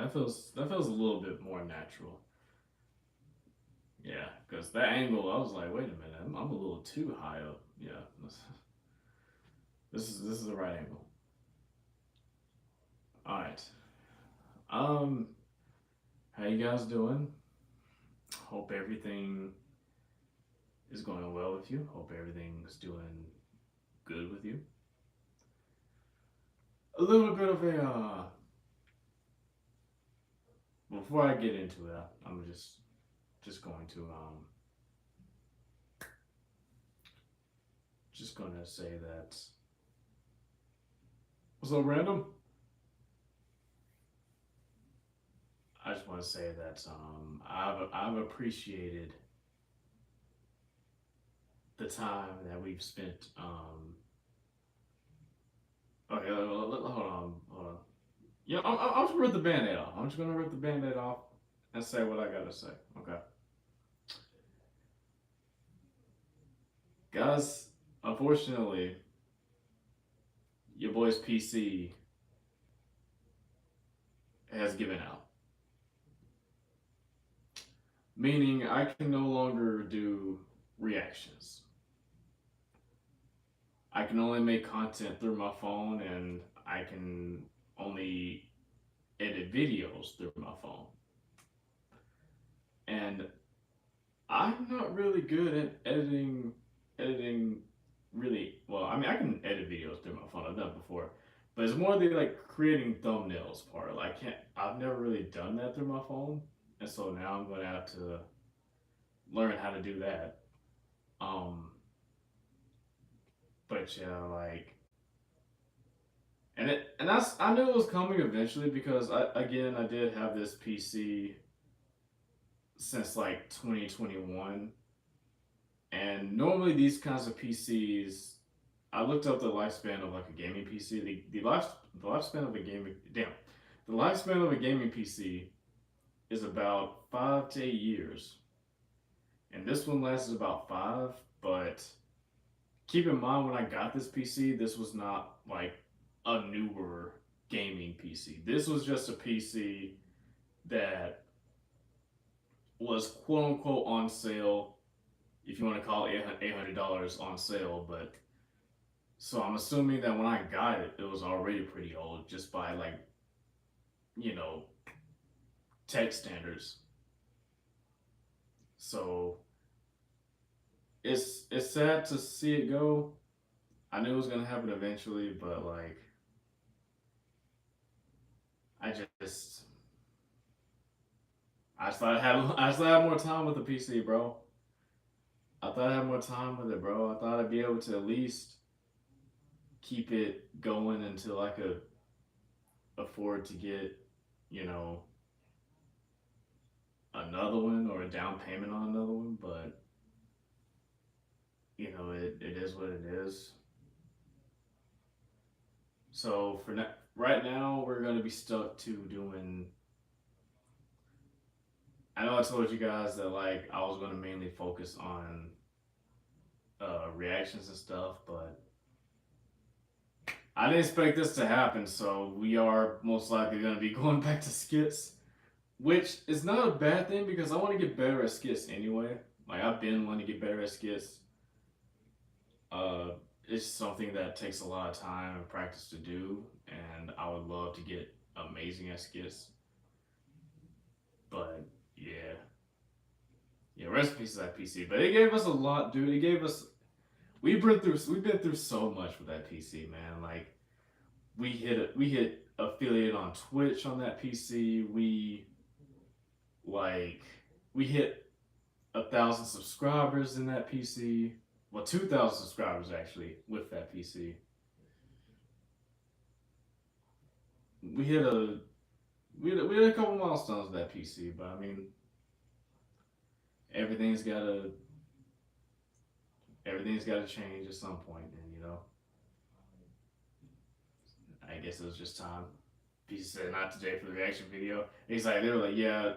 that feels a little bit more natural. Yeah, because that angle, I was like, wait a minute, I'm a little too high up. Yeah, this is the right angle. All right. Um, how you guys doing? Hope everything is going well with you. Hope everything's doing good with you. A little bit of a before I get into it, I'm just going to just going to say that what's up, random. I just want to say that I've appreciated the time that we've spent. Okay, hold on. Yeah, I'm just gonna rip the band-aid off. I'm just gonna rip the band-aid off and say what I gotta say. Okay, guys. Unfortunately, your boy's PC has given out, meaning I can no longer do reactions. I can only make content through my phone, and I can only edit videos through my phone. And I'm not really good at editing really well. I mean, I can edit videos through my phone. I've done it before, but it's more the like creating thumbnails part. Like, I can't. I've never really done that through my phone, and so now I'm gonna have to learn how to do that. Um, but yeah, like, I knew it was coming eventually because I did have this PC since like 2021. And normally these kinds of PCs, I looked up the lifespan of like a gaming PC. The lifespan of a gaming the lifespan of a gaming PC is about 5 to 8 years, and this one lasted about five. But keep in mind when I got this PC, this was not like a newer gaming PC. This was just a PC that was quote unquote on sale, if you want to call it $800 on sale. But so I'm assuming that when I got it, it was already pretty old just by like, you know, tech standards. So it's sad to see it go. I knew it was gonna happen eventually, but like I just I thought I had more time with the PC, bro. I thought I had more time with it, bro. I thought I'd be able to at least keep it going until I could afford to get, you know, another one or a down payment on another one. But it is what it is. So right now, we're gonna be stuck to doing. I know I told you guys that like I was gonna mainly focus on reactions and stuff, but I didn't expect this to happen. So we are most likely gonna be going back to skits, which is not a bad thing because I want to get better at skits anyway. Like I've been wanting to get better at skits. Uh, it's something that takes a lot of time and practice to do, and I would love to get amazing at skits. But yeah, yeah, recipes that PC. But it gave us a lot, dude. It gave us we've been through so much with that PC, man. Like we hit affiliate on Twitch on that PC. Like we hit 1,000 subscribers in that PC. Well, 2,000 subscribers actually with that PC. We hit a we had a couple milestones with that PC, but I mean everything's gotta everything's gotta change at some point, and I guess it was just time. PC said not today for the reaction video. They were like, yeah,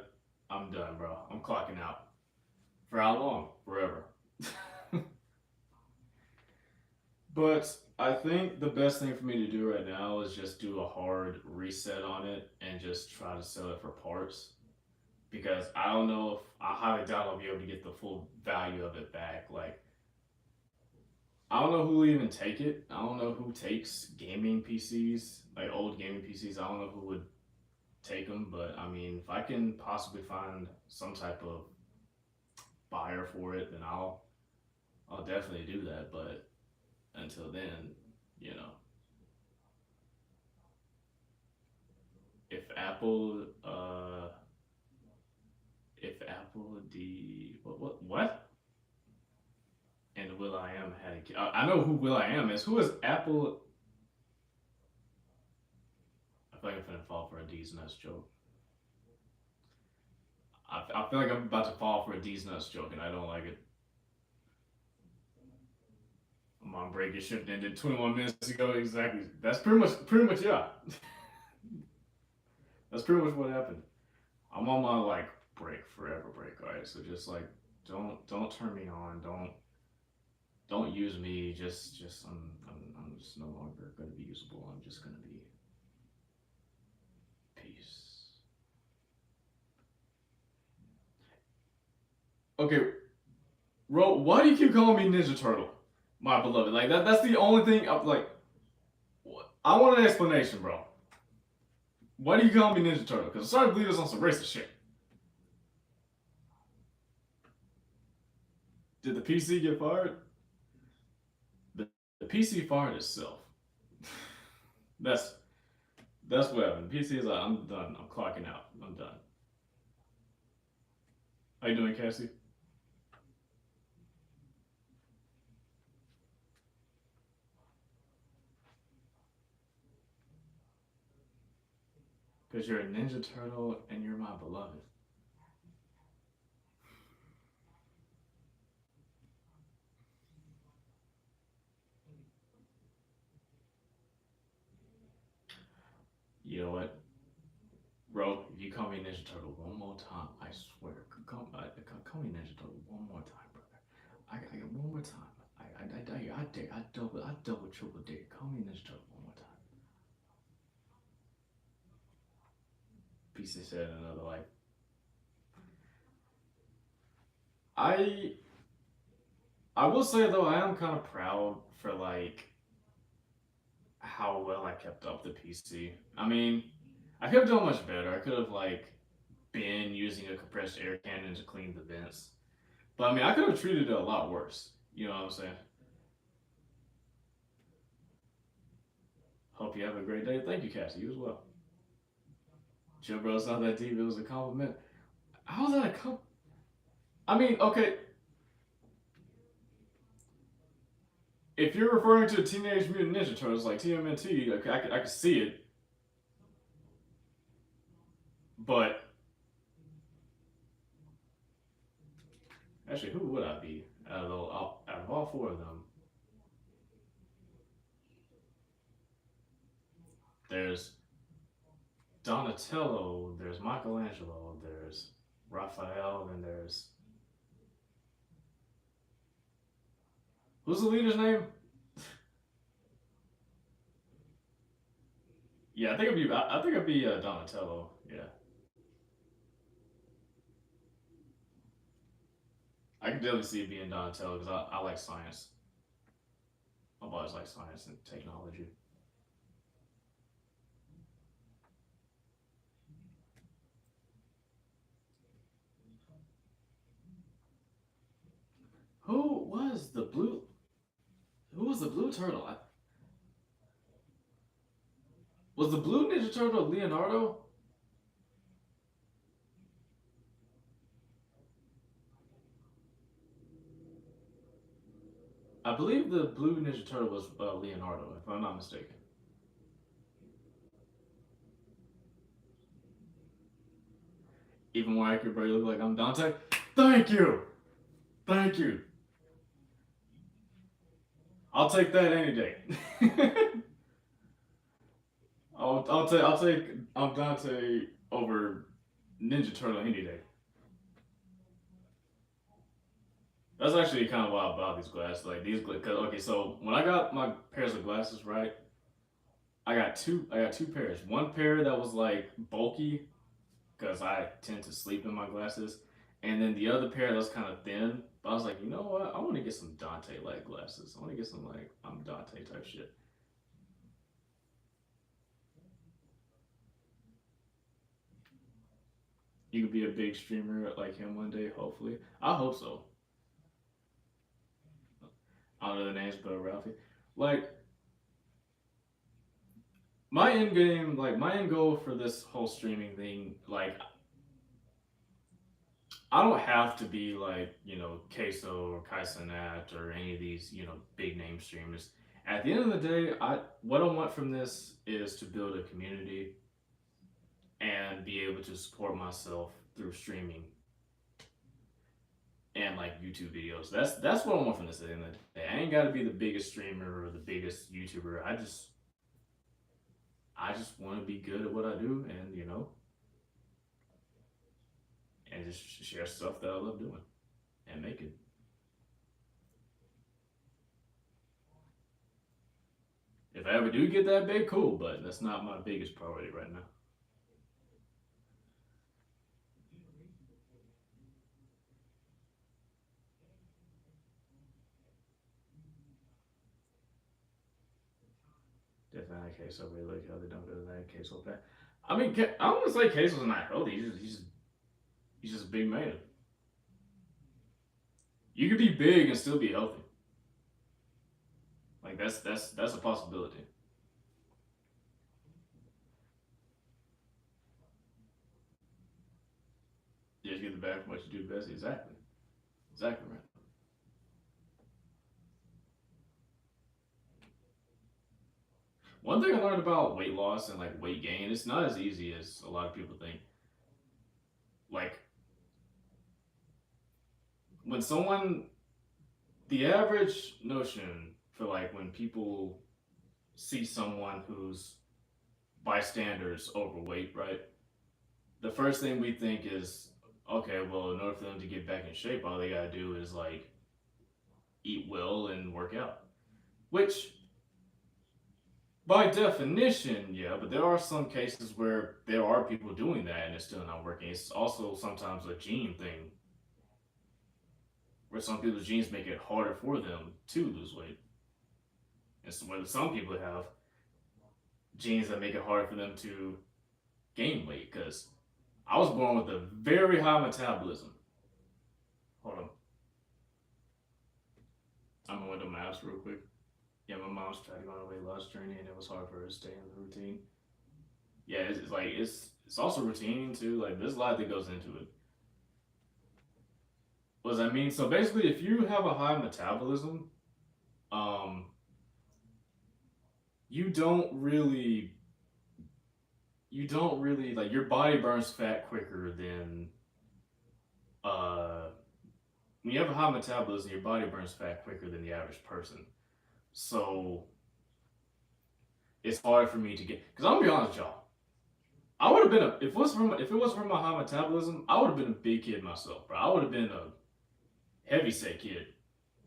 I'm done, bro. I'm clocking out. For how long? Forever. But I think the best thing for me to do right now is just do a hard reset on it and just try to sell it for parts. Because I don't know if I highly doubt I'll be able to get the full value of it back. Like, I don't know who will even take it. I don't know who takes gaming PCs, like old gaming PCs. I don't know who would take them, but I mean, if I can possibly find some type of buyer for it, then I'll definitely do that. But until then, you know, if Apple if Apple D what and Will I Am had a kid. I know who Will I Am is. Who is Apple? I feel like I'm gonna fall for a D's nuts joke. I feel like I'm about to fall for a D's nuts joke, and I don't like it. I'm on break. It should have ended 21 minutes ago. Exactly. That's pretty much yeah. That's pretty much what happened. I'm on my like break forever break. All right, so just like don't turn me on. Don't use me. Just I'm just no longer gonna be usable. I'm just gonna be peace. Okay, Ro, why do you keep calling me Ninja Turtle, my beloved? Like that's the only thing. I'm like, I want an explanation, bro. Why do you call me Ninja Turtle? Because I'm starting to believe this on some racist shit. Did the PC get fired? The, the PC fired itself. that's that's what happened. The PC is like, I'm done. I'm clocking out. I'm done. How you doing, Cassie? Because you're a Ninja Turtle and you're my beloved. You know what, bro? If you call me Ninja Turtle one more time, I swear, call me Ninja Turtle one more time, brother. I get one more time. I double, triple dare. Call me Ninja Turtle one more time. Piece of shit, another life. I I will say though, I am kind of proud for like how well I kept up the PC. I mean, I could have done much better. I could have like been using a compressed air cannon to clean the vents. But I mean, I could have treated it a lot worse. You know what I'm saying? Hope you have a great day. Thank you, Cassie. You as well. Chill, bro. It's not that deep. It was a compliment. How's that a compliment? I mean, okay, if you're referring to Teenage Mutant Ninja Turtles like TMNT, okay, I can see it. But actually, who would I be out of all four of them? There's Donatello, there's Michelangelo, there's Raphael, and there's who's the leader's name? Yeah, I think it'd be Donatello. Yeah, I can definitely see it being Donatello because I like science. I've always liked science and technology. Who was the blue? Who was the blue turtle? Was the blue Ninja Turtle Leonardo? I believe the blue Ninja Turtle was Leonardo, if I'm not mistaken. Even more accurate, bro. You look like I'm Dante. Thank you, thank you. I'll take that any day. I'll take I'm Dante over Ninja Turtle any day. That's actually kind of why I bought these glasses. Like these, cause okay, so when I got my pairs of glasses, right, I got two. I got two pairs. One pair that was like bulky, cause I tend to sleep in my glasses, and then the other pair that was kind of thin. But I was like, you know what? I want to get some Dante like glasses. I want to get some like I'm Dante type shit. You could be a big streamer like him one day, hopefully. I hope so. I don't know the names, but Ralphie. Like my end game, like my end goal for this whole streaming thing, like I don't have to be like, Queso or Kaisanat or any of these, big name streamers. At the end of the day, I what I want from this is to build a community and be able to support myself through streaming and like YouTube videos. That's what I want from this at the end of the day. I ain't gotta be the biggest streamer or the biggest YouTuber. I just wanna be good at what I do and and just share stuff that I love doing and make it. If I ever do get that big, cool, but that's not my biggest priority right now. Definitely queso. Really like how they don't go to that queso fat. I mean, I don't want to say queso's not healthy. He's just a big man. You could be big and still be healthy. Like that's a possibility. You just get the bag from what you do best. Exactly. Exactly right. One thing I learned about weight loss and like weight gain, it's not as easy as a lot of people think. Like when someone, the average notion for like when people see someone who's bystanders overweight, right? The first thing we think is, okay, well, in order for them to get back in shape, all they gotta do is like eat well and work out. Which, by definition, yeah, but there are some cases where there are people doing that and it's still not working. It's also sometimes a gene thing where some people's genes make it harder for them to lose weight. And so whether some people have genes that make it harder for them to gain weight because I was born with a very high metabolism. Hold on. I'm gonna window maps real quick. Yeah, my mom's tried to go on a weight loss journey and it was hard for her to stay in the routine. Yeah, it's like it's also routine too. Like there's a lot that goes into it. What does that mean? So basically, if you have a high metabolism, um, you don't really like your body burns fat quicker than uh when you have a high metabolism, your body burns fat quicker than the average person. So it's hard for me to get. Because I'm gonna be honest with y'all, I would have been a if it was from my high metabolism, I would have been a big kid myself, bro. I would have been a heavy set kid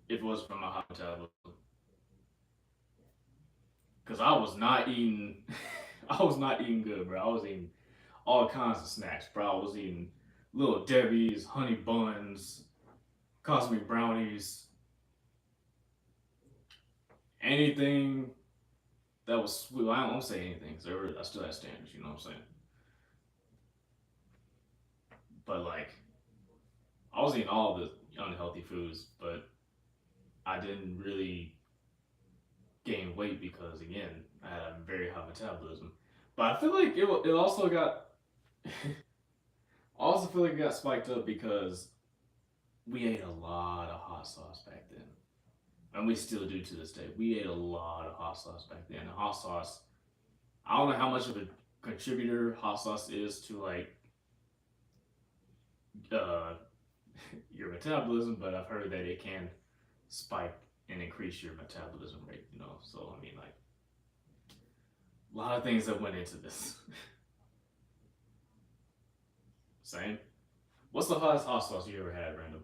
if it was from my high metabolism. Because I was not eating, I was not eating good, bro. I was eating all kinds of snacks, bro. I was eating little Debbie's, honey buns, cosmic brownies, anything that was sweet. Well, I don't say anything because I still had standards, you know what I'm saying? But like, I was eating all the unhealthy foods, but I didn't really gain weight because, again, I had a very high metabolism. But I feel like it also got, I also feel like it got spiked up because we ate a lot of hot sauce back then. And we still do to this day. We ate a lot of hot sauce back then. And hot sauce, I don't know how much of a contributor hot sauce is to like uh, your metabolism, but I've heard that it can spike and increase your metabolism rate. So I mean, like a lot of things that went into this. Same. What's the hottest hot sauce you ever had, random?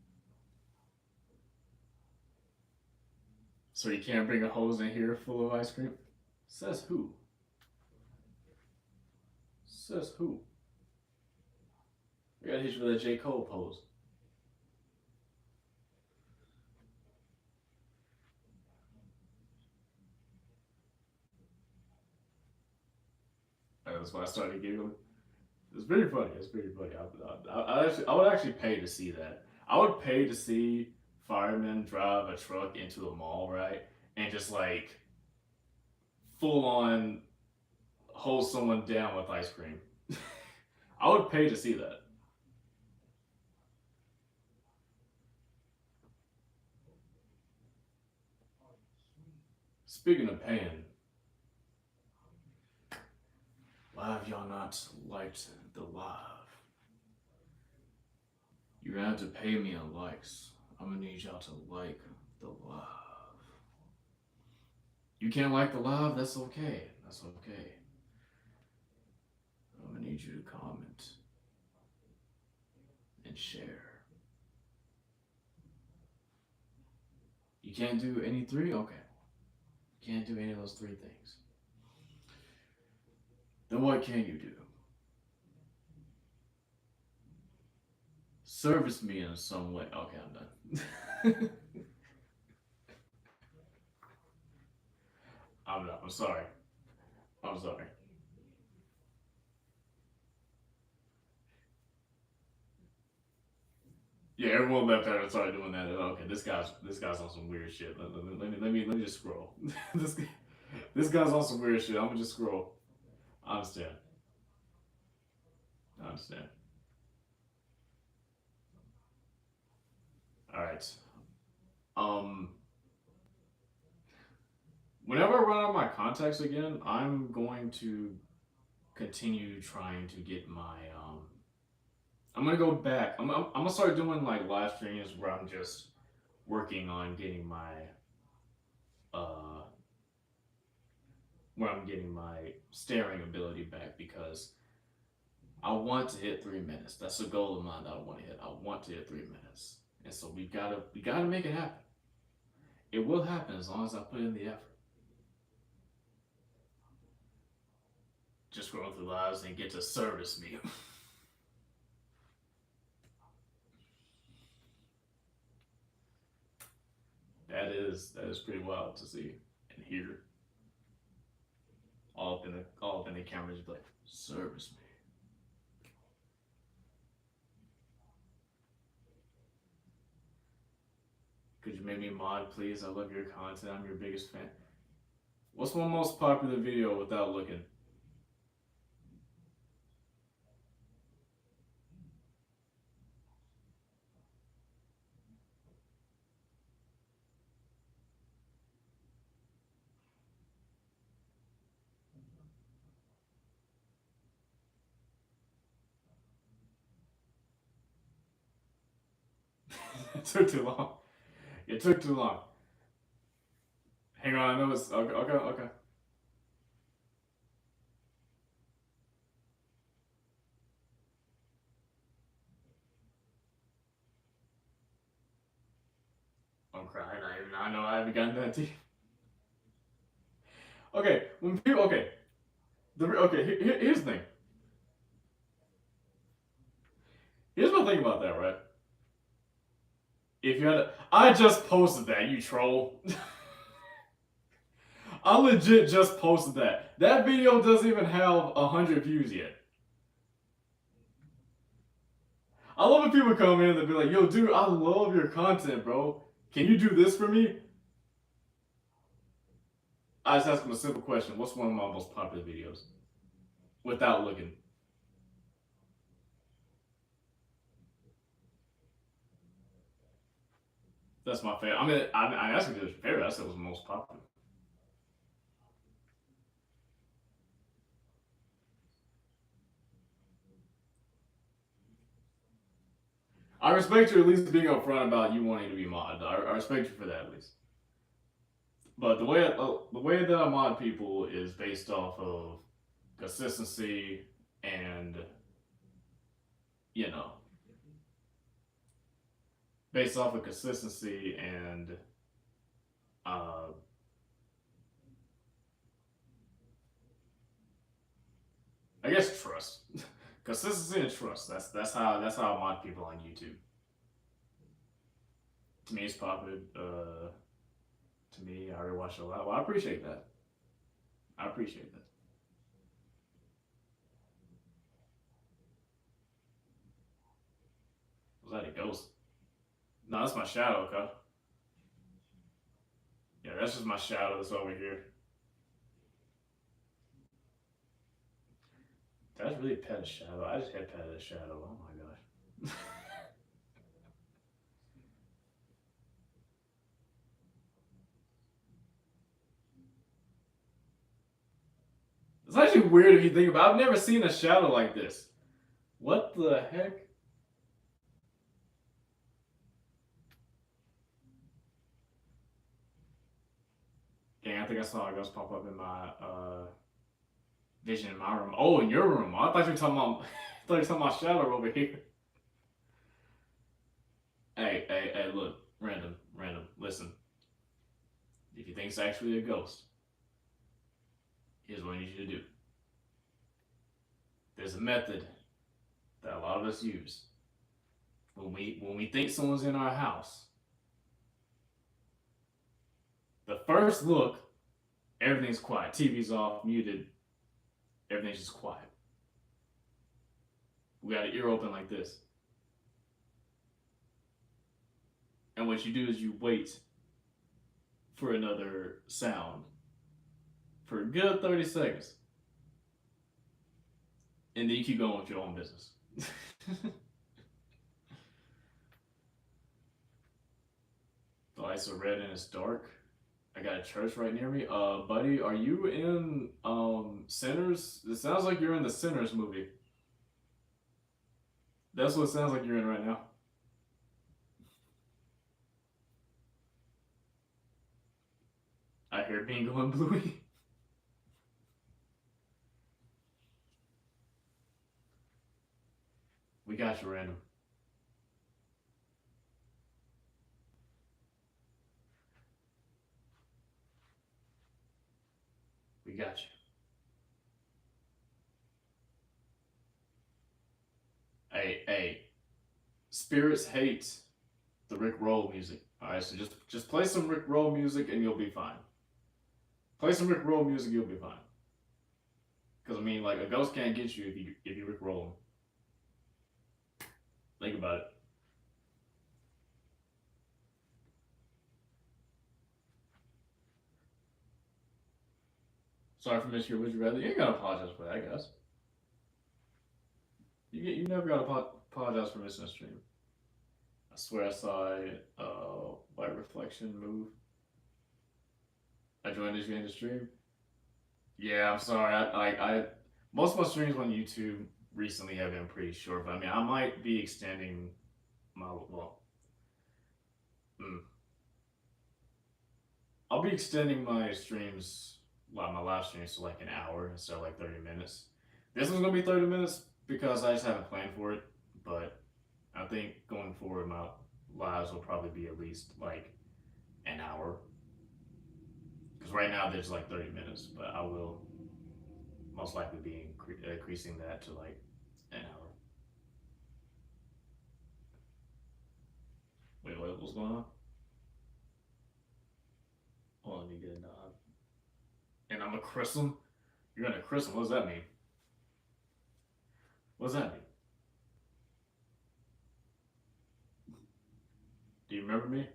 So you can't bring a hose in here full of ice cream? Says who? Says who? I gotta hit you with that J. Cole pose. That's why I started giggling. It's pretty funny. It's pretty funny. I would actually pay to see that. I would pay to see firemen drive a truck into a mall, right? And just like full on hose someone down with ice cream. I would pay to see that. Speaking of paying, why have y'all not liked the live? You're gonna have to pay me in likes. I'm gonna need y'all to like the live. You can't like the live? That's okay. That's okay. I'm gonna need you to comment and share. You can't do any three? Okay. You can't do any of those three things. Then what can you do? Service me in some way. Okay, I'm done. I'm done. I'm sorry. I'm sorry. Yeah, everyone left out and started doing that. Okay, this guy's on some weird shit. Let me just scroll. this this guy's on some weird shit. I'm gonna just scroll. I understand. I understand. All right. Um, whenever I run out of my contacts again, I'm going to continue trying to get my I'm gonna go back. I'm gonna start doing like live streams where I'm just working on getting my uh where I'm getting my staring ability back because I want to hit 3 minutes. That's a goal of mine that I want to hit. I want to hit 3 minutes, and so we gotta make it happen. It will happen as long as I put in the effort. Just scrolling through lives and get to service me. That is pretty wild to see and hear all up in the camera just like service me. Could you make me mod, please? I love your content. I'm your biggest fan. What's my most popular video without looking? It took too long. It took too long. Hang on, I know it's okay. Okay, okay. I'm crying. I know I haven't gotten that deep. Okay, when people okay, here's the thing. Here's my thing about that, right? If you had, I just posted that, you troll. I legit just posted that. That video doesn't even have 100 views yet. I love when people come in and be like, "Yo, dude, I love your content, bro. Can you do this for me?" I just ask them a simple question: what's one of my most popular videos? Without looking. That's my favorite. I mean, I asked you this favorite. I said it was the most popular. I respect you at least being upfront about you wanting to be mod. I respect you for that at least. But the way that I mod people is based off of consistency and you know based off of consistency and Uh, I guess trust, consistency and trust. That's how I want people on YouTube. To me, it's popular. To me, I already watch a lot. Well, I appreciate that. I appreciate that. Was that a ghost? No, that's my shadow, okay? Yeah, that's just my shadow that's over here. That's really pet a shadow. I just had pet a shadow. Oh my gosh. It's actually weird if you think about it. I've never seen a shadow like this. What the heck? Dang, I think I saw a ghost pop up in my vision in my room. Oh, in your room. I thought you were talking about I thought you were talking about shadow over here. Hey, look. Random. Listen. If you think it's actually a ghost, here's what I need you to do. There's a method that a lot of us use. When we think someone's in our house, the first look, everything's quiet. TV's off, muted, everything's just quiet. We got an ear open like this. And what you do is you wait for another sound for a good 30 seconds. And then you keep going with your own business. The lights are red and it's dark. I got a church right near me. Buddy, are you in Sinners? It sounds like you're in the Sinners movie. That's what it sounds like you're in right now. I hear Bingo and Bluey. We got you, random. We got you. Hey. Spirits hate the Rick Roll music. Alright, so just play some Rick Roll music and you'll be fine. Play some Rick Roll music, you'll be fine. Because I mean, like a ghost can't get you if you Rick Roll them. Think about it. Sorry for missing your would you rather. You ain't gotta apologize for that, guys. You never gotta apologize for missing a stream. I swear I saw a white reflection move. I joined the stream. Yeah, I'm sorry. I most of my streams on YouTube recently have been pretty short, but I mean I might be extending my mm, I'll be extending my streams, like my live streams, to like an hour instead of like 30 minutes. This one's gonna be 30 minutes because I just haven't planned for it, but I think going forward my lives will probably be at least like an hour. Because right now there's like 30 minutes, but I will most likely be increasing that to like an hour. Wait, what's going on? Hold on, let me get a nod. And I'm a chrism. You're gonna chrism. What does that mean? What does that mean? Do you remember me?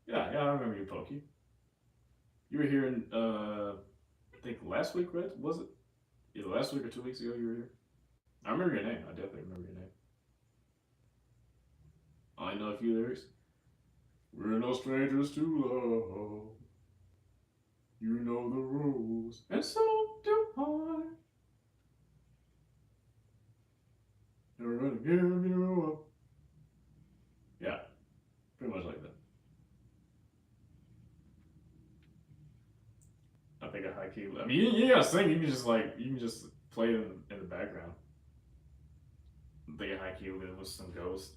Yeah, I remember you, Pokey. You were here in I think last week, right? Was it? Either last week or 2 weeks ago you were here. I remember your name. I definitely remember your name. I know a few lyrics. We're no strangers to love. You know the rules, and so do I. Never gonna give you up. Yeah, pretty much like that. I think a high key. I mean, you gotta sing. You can just play it in the background. I think a high key with some ghost.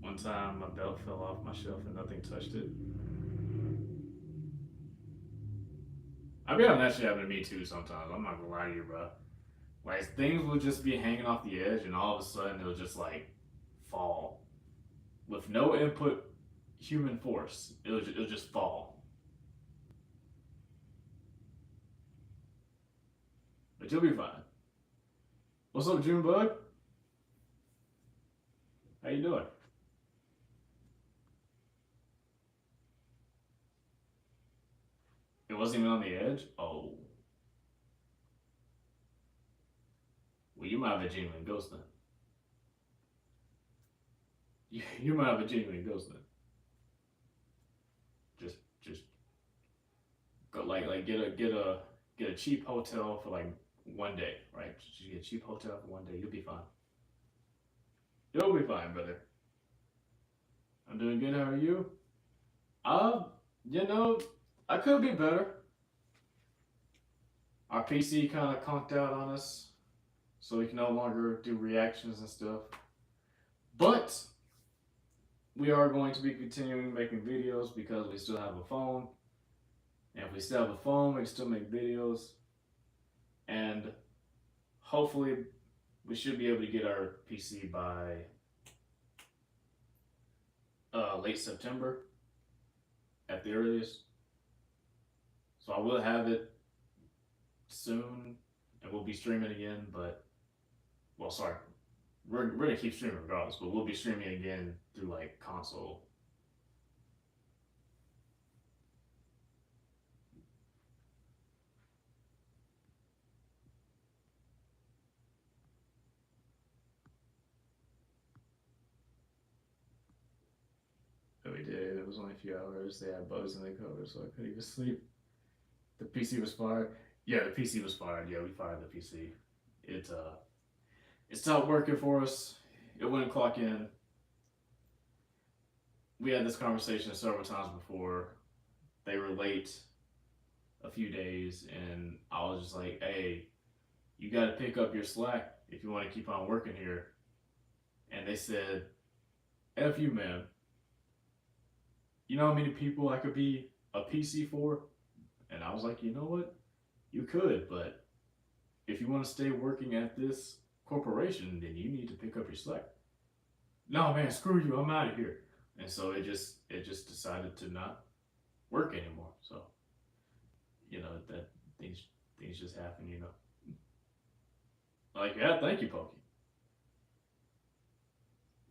One time, my belt fell off my shelf and nothing touched it. I mean, that shit happened to me too sometimes. I'm not gonna lie to you, bro. Like things will just be hanging off the edge, and all of a sudden it'll just like fall with no input human force. It'll just fall. But you'll be fine. What's up, Junebug? How you doing? It wasn't even on the edge. Oh, well, you might have a genuine ghost then. You might have a genuine ghost then. Just go like get a cheap hotel for like one day, right? Just get a cheap hotel for one day. You'll be fine. You'll be fine, brother. I'm doing good. How are you? Uh, you know, I could be better. Our PC kind of conked out on us, so we can no longer do reactions and stuff. But we are going to be continuing making videos because we still have a phone. And if we still have a phone, we can still make videos. And hopefully, we should be able to get our PC by late September at the earliest. So I will have it soon, and we'll be streaming again. But well, sorry, we're gonna keep streaming regardless, but we'll be streaming again through like console. But we did. It was only a few hours. They had bugs in the cover, so I couldn't even sleep. The PC was fired. Yeah, the PC was fired. Yeah, we fired the PC. It it stopped working for us. It wouldn't clock in. We had this conversation several times before. They were late a few days, and I was just like, "Hey, you got to pick up your slack if you want to keep on working here." And they said, "F you, man. You know how many people I could be a PC for?" And I was like, "You know what? You could, but if you want to stay working at this corporation, then you need to pick up your slack." No, man, screw you. I'm out of here. And so it just decided to not work anymore. So that things just happen. Like, yeah, thank you, Pokey.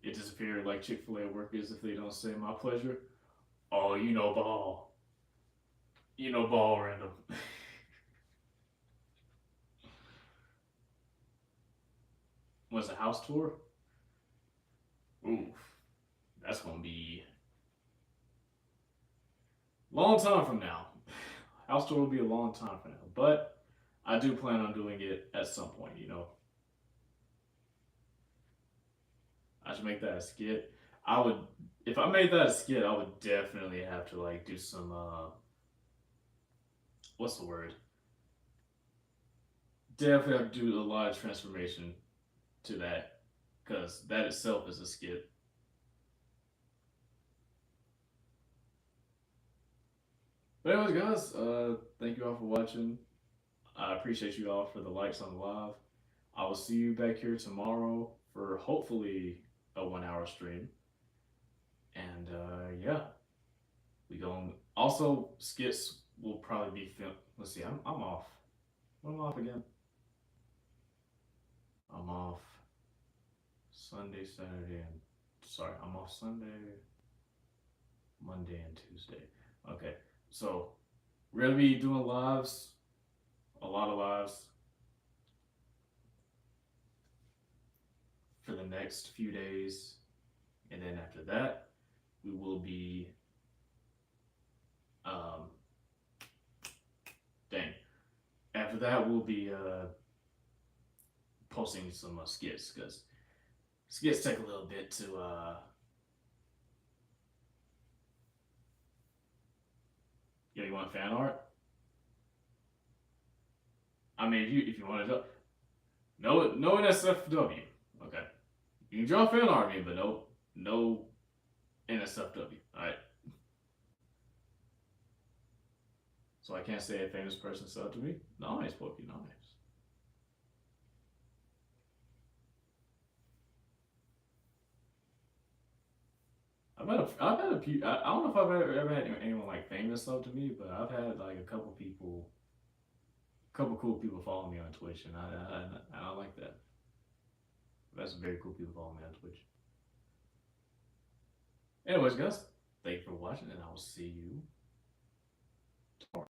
It disappeared like Chick-fil-A workers if they don't say my pleasure. Oh, ball. Ball random. Was a house tour? Oof. That's gonna be a long time from now. House tour will be a long time from now. But I do plan on doing it at some point. I should make that a skit. I would if I made that a skit, I would definitely have to like do some what's the word? Definitely have to do a lot of transformation to that because that itself is a skit. But anyways, guys, thank you all for watching. I appreciate you all for the likes on the live. I will see you back here tomorrow for hopefully a 1 hour stream. And yeah, we going also skits will probably be filmed. Let's see, I'm off. When am I off again? I'm off Sunday, Saturday, and sorry, I'm off Sunday, Monday, and Tuesday. Okay, so we're gonna be doing lives, a lot of lives for the next few days, and then after that, we will be um, dang. After that, we'll be posting some skits because skits take a little bit to you want fan art? I mean, if you want to draw, no NSFW. Okay, you can draw fan art of me, but no NSFW. All right. So I can't say a famous person subbed to me. Nice, Pokey, nice. I've had a few. I don't know if I've ever had anyone like famous sub to me, but I've had like a couple people, couple cool people follow me on Twitch, and I like that. That's very cool people follow me on Twitch. Anyways, guys, thank you for watching, and I will see you